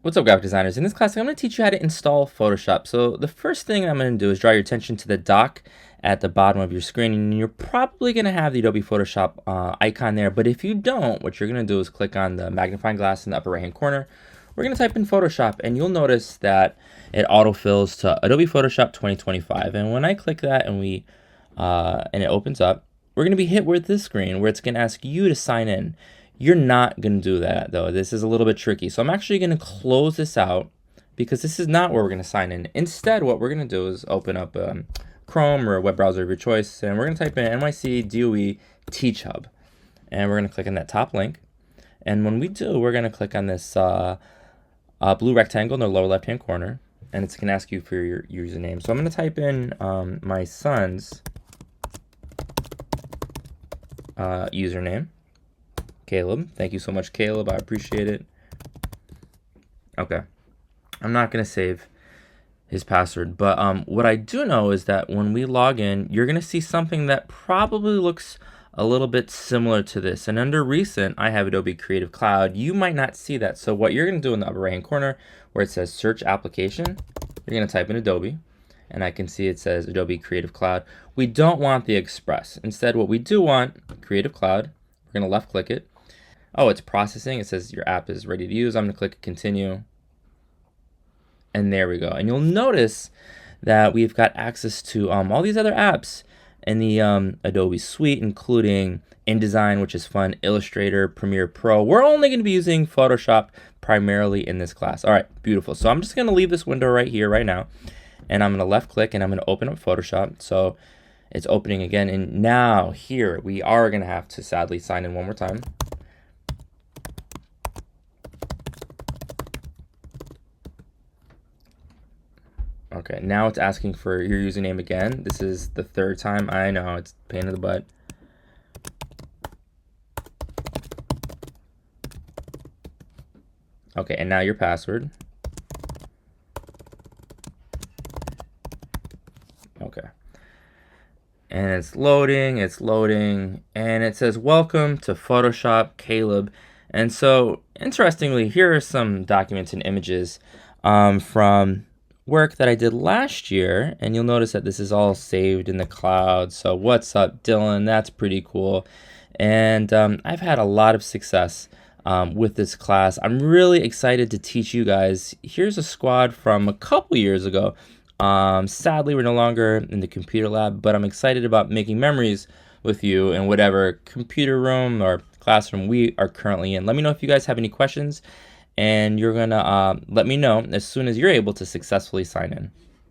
What's up, graphic designers? In this class, I'm going to teach you how to install Photoshop. So the first thing I'm going to do is draw your attention to the dock at the bottom of your screen, and you're probably going to have the Adobe Photoshop icon there. But if you don't, what you're going to do is click on the magnifying glass in the upper right hand corner. We're going to type in Photoshop, and you'll notice that it autofills to Adobe Photoshop 2025. And when I click that and it opens up, we're going to be hit with this screen where it's going to ask you to sign in. You're not going to do that, though. This is a little bit tricky. So I'm actually going to close this out because this is not where we're going to sign in. Instead, what we're going to do is open up Chrome or a web browser of your choice, and we're going to type in NYC DOE Teach Hub. And we're going to click on that top link. And when we do, we're going to click on this blue rectangle in the lower left-hand corner, and it's going to ask you for your username. So I'm going to type in my son's username. Caleb. Thank you so much, Caleb. I appreciate it. Okay. I'm not going to save his password, but what I do know is that when we log in, you're going to see something that probably looks a little bit similar to this. And under Recent, I have Adobe Creative Cloud. You might not see that. So what you're going to do in the upper right-hand corner where it says Search Application, you're going to type in Adobe, and I can see it says Adobe Creative Cloud. We don't want the Express. Instead, what we do want, Creative Cloud, we're going to left-click it. Oh, it's processing. It says your app is ready to use. I'm going to click continue. And there we go. And you'll notice that we've got access to all these other apps in the Adobe suite, including InDesign, which is fun, Illustrator, Premiere Pro. We're only going to be using Photoshop primarily in this class. All right, beautiful. So I'm just going to leave this window right here, right now. And I'm going to left click and I'm going to open up Photoshop. So it's opening again. And now here we are going to have to sadly sign in one more time. Okay, now it's asking for your username again. This is the third time. I know, it's a pain in the butt. Okay, and now your password. Okay. And it's loading, and it says, welcome to Photoshop, Caleb. And so, interestingly, here are some documents and images from work that I did last year, and you'll notice that this is all saved in the cloud. So what's up, Dylan? That's pretty cool. And I've had a lot of success with this class. I'm really excited to teach you guys. Here's a squad from a couple years ago. Sadly, we're no longer in the computer lab, but I'm excited about making memories with you in whatever computer room or classroom we are currently in. Let me know if you guys have any questions, and you're gonna let me know as soon as you're able to successfully sign in.